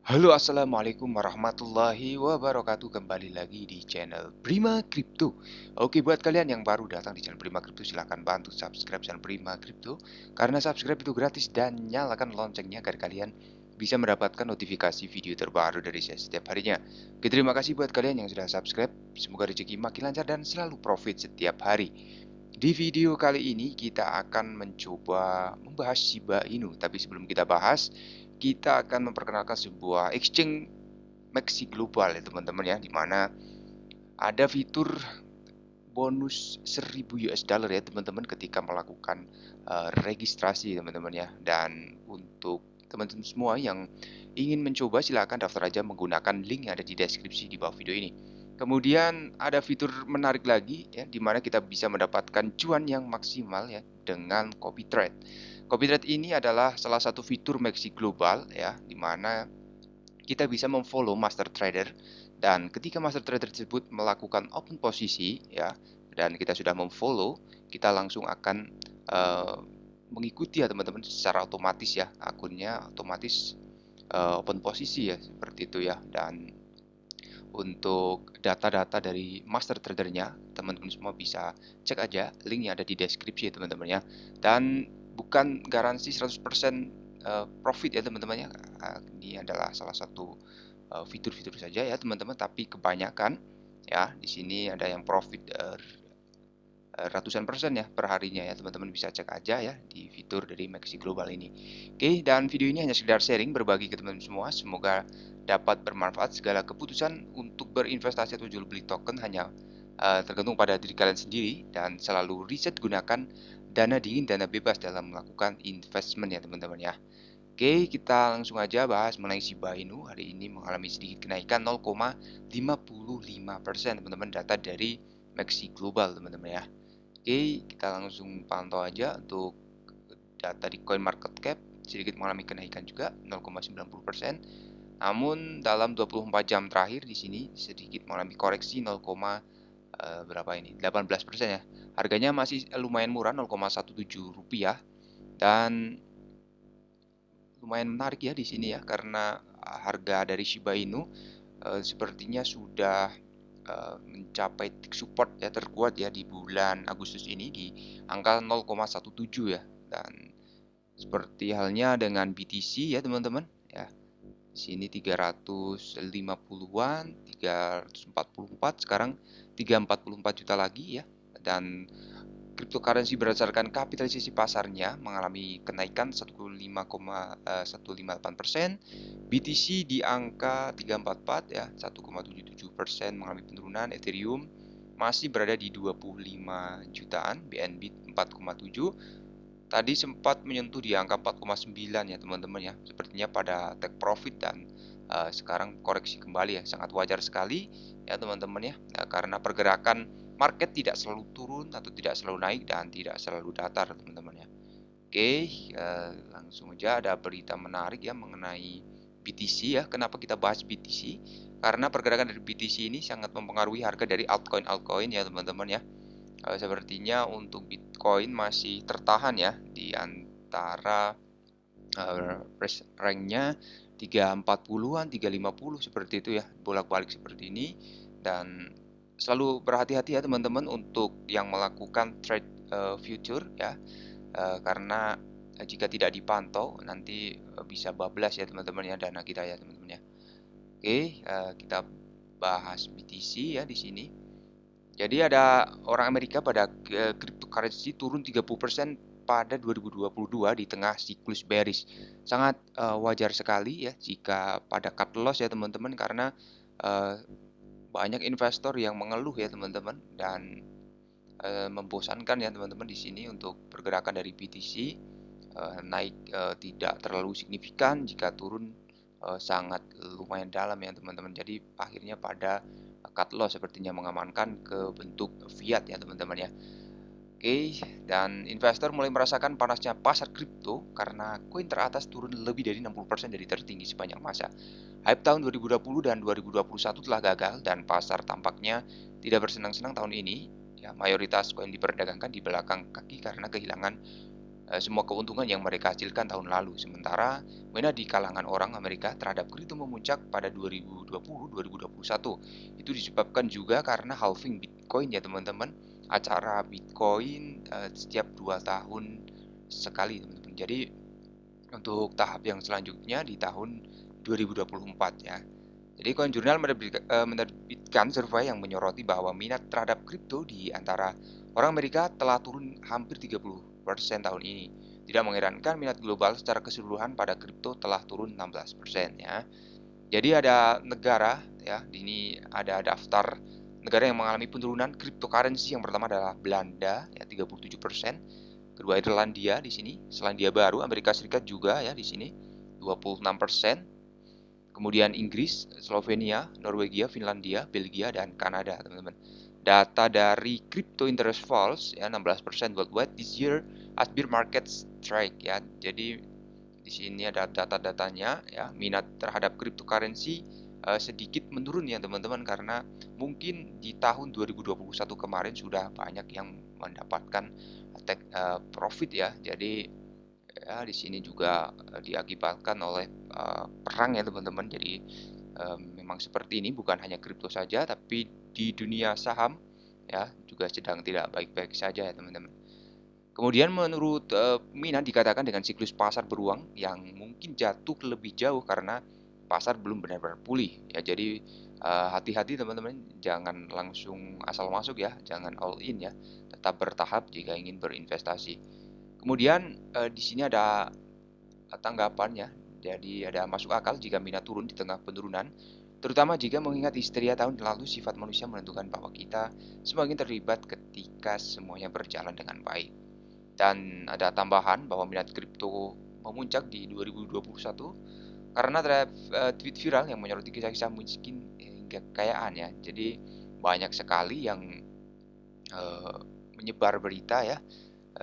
Halo, assalamualaikum warahmatullahi wabarakatuh. Kembali lagi di channel Prima Crypto. Oke, buat kalian yang baru datang di channel Prima Crypto, silahkan bantu subscribe channel Prima Crypto, karena subscribe itu gratis, dan nyalakan loncengnya agar kalian bisa mendapatkan notifikasi video terbaru dari saya setiap harinya. Oke, terima kasih buat kalian yang sudah subscribe. Semoga rezeki makin lancar dan selalu profit setiap hari. Di video kali ini kita akan mencoba membahas Shiba Inu, tapi sebelum kita bahas, kita akan memperkenalkan sebuah exchange Maxi Global ya teman-teman ya, di mana ada fitur bonus 1000 US dollar ya teman-teman ketika melakukan registrasi teman-teman ya. Dan untuk teman-teman semua yang ingin mencoba, silahkan daftar aja menggunakan link yang ada di deskripsi di bawah video ini. Kemudian ada fitur menarik lagi ya, di mana kita bisa mendapatkan cuan yang maksimal ya dengan copy trade. Copy trade ini adalah salah satu fitur Maxi Global ya, di mana kita bisa memfollow master trader, dan ketika master trader tersebut melakukan open posisi ya, dan kita sudah memfollow, kita langsung akan mengikuti ya teman-teman, secara otomatis ya, akunnya otomatis open posisi ya, seperti itu ya. Dan untuk data-data dari master tradernya, teman-teman semua bisa cek aja link yang ada di deskripsi ya teman-teman ya. Dan bukan garansi 100% profit ya teman-teman ya. Ini adalah salah satu fitur-fitur saja ya teman-teman, tapi kebanyakan ya di sini ada yang profit ratusan persen ya per harinya ya, teman-teman bisa cek aja ya di fitur dari Maxi Global ini. Oke, dan video ini hanya sekedar sharing, berbagi ke teman-teman semua, semoga dapat bermanfaat. Segala keputusan untuk berinvestasi atau jual beli token hanya tergantung pada diri kalian sendiri, dan selalu riset, gunakan dana dingin, dana bebas dalam melakukan investment ya teman-teman ya. Oke, kita langsung aja bahas mengenai Shiba Inu. Hari ini mengalami sedikit kenaikan 0,55% teman-teman, data dari Maxi Global teman-teman ya. Oke, kita langsung pantau aja untuk data di coin market cap, sedikit mengalami kenaikan juga 0,90%. Namun dalam 24 jam terakhir di sini sedikit mengalami koreksi 0, berapa ini? 18% ya. Harganya masih lumayan murah, 0,17 rupiah, dan lumayan menarik ya di sini ya, karena harga dari Shiba Inu sepertinya sudah mencapai titik support ya terkuat ya di bulan Agustus ini di angka 0,17 ya. Dan seperti halnya dengan BTC ya teman-teman ya, di sini 350-an, 344, sekarang 344 juta lagi ya. Dan cryptocurrency berdasarkan kapitalisasi pasarnya mengalami kenaikan 15,158%, BTC di angka 344 ya, 1,77% mengalami penurunan, Ethereum masih berada di 25 jutaan, BNB 4,7, tadi sempat menyentuh di angka 4,9 ya teman-teman ya, sepertinya pada take profit, dan sekarang koreksi kembali ya, sangat wajar sekali ya teman-teman ya, karena pergerakan market tidak selalu turun atau tidak selalu naik, dan tidak selalu datar teman-teman ya. Oke, langsung aja ada berita menarik ya mengenai BTC ya. Kenapa kita bahas BTC? Karena pergerakan dari BTC ini sangat mempengaruhi harga dari altcoin ya teman-teman ya. Sepertinya untuk Bitcoin masih tertahan ya di antara rank-nya 340-an, 350 seperti itu ya, bolak-balik seperti ini. Dan selalu berhati-hati ya teman-teman untuk yang melakukan trade future ya, karena jika tidak dipantau nanti bisa bablas ya teman-teman ya, dana kita ya teman-teman ya. Oke, kita bahas BTC ya di sini. Jadi ada orang Amerika pada cryptocurrency turun 30% pada 2022 di tengah siklus bearish. Sangat wajar sekali ya jika pada cut loss ya teman-teman, karena banyak investor yang mengeluh ya teman-teman, dan membosankan ya teman-teman di sini untuk pergerakan dari BTC. Naik tidak terlalu signifikan, jika turun sangat lumayan dalam ya teman-teman. Jadi akhirnya pada cut loss, sepertinya mengamankan ke bentuk fiat ya teman-teman ya. Oke, dan investor mulai merasakan panasnya pasar kripto karena koin teratas turun lebih dari 60% dari tertinggi sepanjang masa. Hype tahun 2020 dan 2021 telah gagal, dan pasar tampaknya tidak bersenang-senang tahun ini. Ya, mayoritas koin diperdagangkan di belakang kaki karena kehilangan semua keuntungan yang mereka hasilkan tahun lalu. Sementara minat di kalangan orang Amerika terhadap kripto memuncak pada 2020-2021. Itu disebabkan juga karena halving Bitcoin ya teman-teman. Acara Bitcoin setiap 2 tahun sekali teman-teman. Jadi untuk tahap yang selanjutnya di tahun 2024 ya. Jadi Coin Journal menerbitkan survei yang menyoroti bahwa minat terhadap kripto di antara orang Amerika telah turun hampir 30% tahun ini. Tidak mengherankan minat global secara keseluruhan pada kripto telah turun 16% ya. Jadi ada negara ya, di ini ada daftar negara yang mengalami penurunan cryptocurrency. Yang pertama adalah Belanda ya 37%, kedua Irlandia di sini, Selandia Baru, Amerika Serikat juga ya di sini 26%. Kemudian Inggris, Slovenia, Norwegia, Finlandia, Belgia, dan Kanada, teman-teman. Data dari Crypto Interest Falls ya 16% worldwide this year as bear market strike ya. Jadi di sini ada data-datanya ya. Minat terhadap cryptocurrency sedikit menurun ya teman-teman, karena mungkin di tahun 2021 kemarin sudah banyak yang mendapatkan profit ya. Jadi ya di sini juga diakibatkan oleh perang ya teman-teman. Jadi memang seperti ini, bukan hanya kripto saja tapi di dunia saham ya juga sedang tidak baik-baik saja ya teman-teman. Kemudian menurut Mina dikatakan dengan siklus pasar beruang yang mungkin jatuh lebih jauh karena pasar belum benar-benar pulih ya. Jadi hati-hati teman-teman, jangan langsung asal masuk ya, jangan all in ya, tetap bertahap jika ingin berinvestasi. Kemudian di sini ada tanggapannya. Jadi ada masuk akal jika minat turun di tengah penurunan, terutama jika mengingat histeria tahun lalu. Sifat manusia menentukan bahwa kita semakin terlibat ketika semuanya berjalan dengan baik. Dan ada tambahan bahwa minat kripto memuncak di 2021 karena ada tweet viral yang menyoroti kisah-kisah miskin hingga kekayaan ya. Jadi banyak sekali yang menyebar berita ya,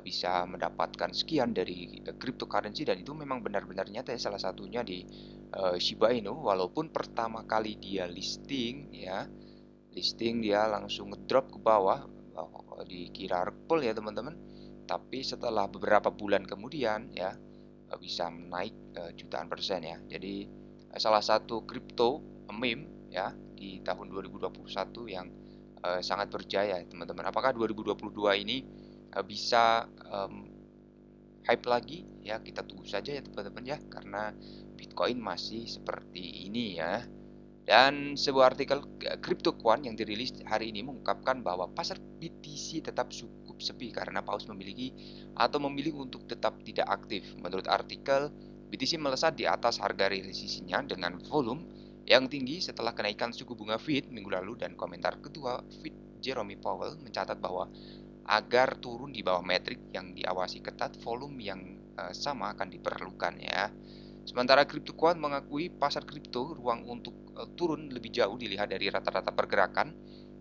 bisa mendapatkan sekian dari cryptocurrency, dan itu memang benar-benar nyata ya. Salah satunya di Shiba Inu, walaupun pertama kali dia listing dia langsung ngedrop ke bawah, dikira repel ya teman-teman, tapi setelah beberapa bulan kemudian ya bisa naik jutaan persen ya. Jadi salah satu crypto meme ya di tahun 2021 yang sangat berjaya teman-teman. Apakah 2022 ini bisa hype lagi ya? Kita tunggu saja ya teman-teman ya, karena Bitcoin masih seperti ini ya. Dan sebuah artikel CryptoQuant yang dirilis hari ini mengungkapkan bahwa pasar BTC tetap cukup sepi karena paus memilih untuk tetap tidak aktif. Menurut artikel, BTC melesat di atas harga realisasinya dengan volume yang tinggi setelah kenaikan suku bunga Fed minggu lalu, dan komentar ketua Fed Jerome Powell mencatat bahwa agar turun di bawah metrik yang diawasi ketat, volume yang sama akan diperlukan ya. Sementara CryptoQuant mengakui pasar kripto ruang untuk turun lebih jauh dilihat dari rata-rata pergerakan,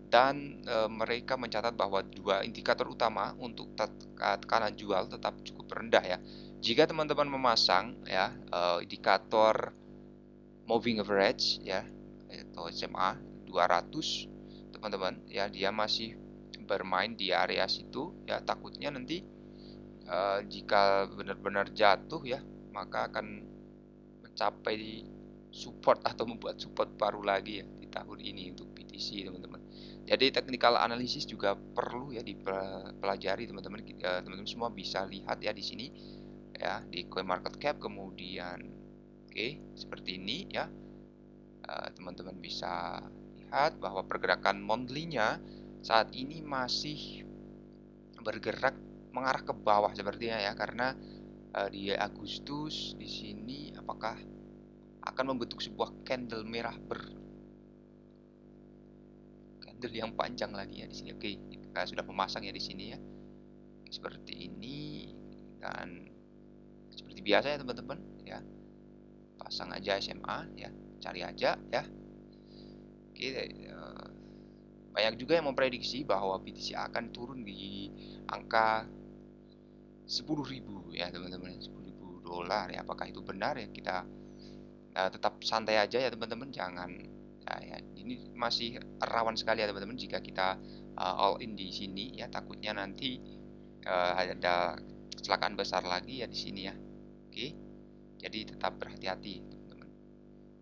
dan mereka mencatat bahwa dua indikator utama untuk tekanan jual tetap cukup rendah ya. Jika teman-teman memasang ya indikator moving average ya atau SMA 200, teman-teman ya, dia masih bermain di area situ ya. Takutnya nanti jika benar-benar jatuh ya, maka akan mencapai support atau membuat support baru lagi ya di tahun ini untuk BTC teman-teman. Jadi technical analysis juga perlu ya dipelajari teman-teman. Teman-teman semua bisa lihat ya di sini ya di CoinMarketCap. Kemudian seperti ini ya, teman-teman bisa lihat bahwa pergerakan monthly-nya saat ini masih bergerak mengarah ke bawah sepertinya ya, karena di Agustus di sini apakah akan membentuk sebuah candle merah candle yang panjang lagi ya di sini. Kita sudah memasang ya di sini ya seperti ini, dan seperti biasa ya teman-teman ya, pasang aja SMA ya, cari aja ya. Banyak juga yang memprediksi bahwa BTC akan turun di angka 10.000 ya teman-teman, 10.000 dolar ya. Apakah itu benar ya? Kita tetap santai aja ya teman-teman, jangan ya, ini masih rawan sekali ya teman-teman jika kita all in di sini ya. Takutnya nanti ada kecelakaan besar lagi ya di sini ya. Oke, jadi tetap berhati-hati teman-teman.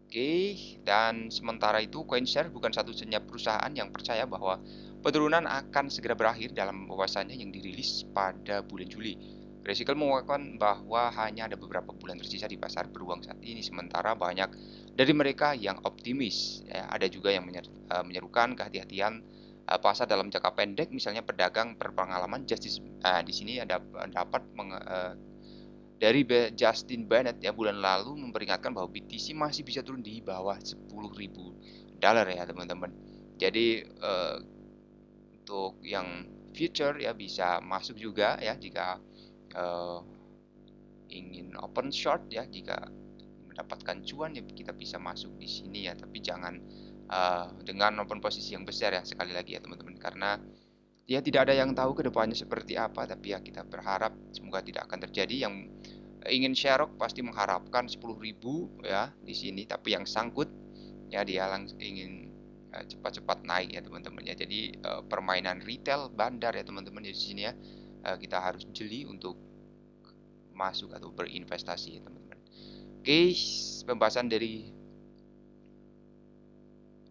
Oke, dan sementara itu CoinShare bukan satu-satunya perusahaan yang percaya bahwa penurunan akan segera berakhir dalam wawasannya yang dirilis pada bulan Juli. Grayscale mengungkapkan bahwa hanya ada beberapa bulan tersisa di pasar beruang saat ini, sementara banyak dari mereka yang optimis. Ya, ada juga yang menyerukan kehati-hatian pasar dalam jangka pendek, misalnya pedagang berpengalaman Justice di sini ada dapat dari Justin Bennett ya bulan lalu memperingatkan bahwa BTC masih bisa turun di bawah $10.000 ya teman-teman. Jadi untuk yang future ya bisa masuk juga ya jika ingin open short ya, jika mendapatkan cuan ya kita bisa masuk di sini ya, tapi jangan dengan open posisi yang besar ya, sekali lagi ya teman-teman, karena ya tidak ada yang tahu kedepannya seperti apa, tapi ya kita berharap semoga tidak akan terjadi. Yang ingin Sharok pasti mengharapkan 10.000 ya di sini, tapi yang sangkut ya dia ingin cepat-cepat naik ya teman-teman ya. Jadi permainan retail bandar ya teman-teman di sini ya, kita harus jeli untuk masuk atau berinvestasi ya teman-teman. Oke, pembahasan dari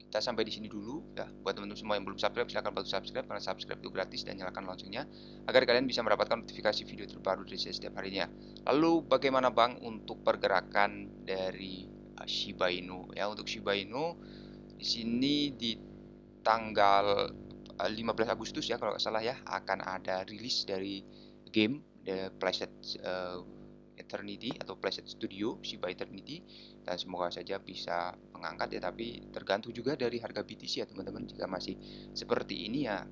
kita sampai di sini dulu ya. Buat teman-teman semua yang belum subscribe, silahkan bantu subscribe karena subscribe itu gratis, dan nyalakan loncengnya agar kalian bisa mendapatkan notifikasi video terbaru dari saya setiap harinya. Lalu bagaimana Bang untuk pergerakan dari Shiba Inu ya? Untuk Shiba Inu di sini di tanggal 15 Agustus ya kalau nggak salah ya, akan ada rilis dari game The Playset Eternity atau Playset Studio Shiba Eternity, dan semoga saja bisa mengangkat ya, tapi tergantung juga dari harga BTC ya teman-teman. Jika masih seperti ini ya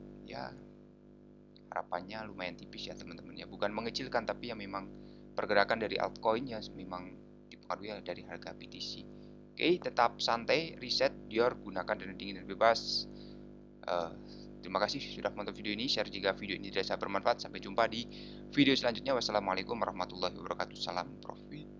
harapannya lumayan tipis ya teman-teman ya, bukan mengecilkan, tapi ya memang pergerakan dari altcoin ya memang dipengaruhi dari harga BTC. Oke, tetap santai, riset, dior, gunakan dana dingin dan bebas. Terima kasih sudah menonton video ini. Share jika video ini dirasa bermanfaat. Sampai jumpa di video selanjutnya. Wassalamualaikum warahmatullahi wabarakatuh. Salam Prof.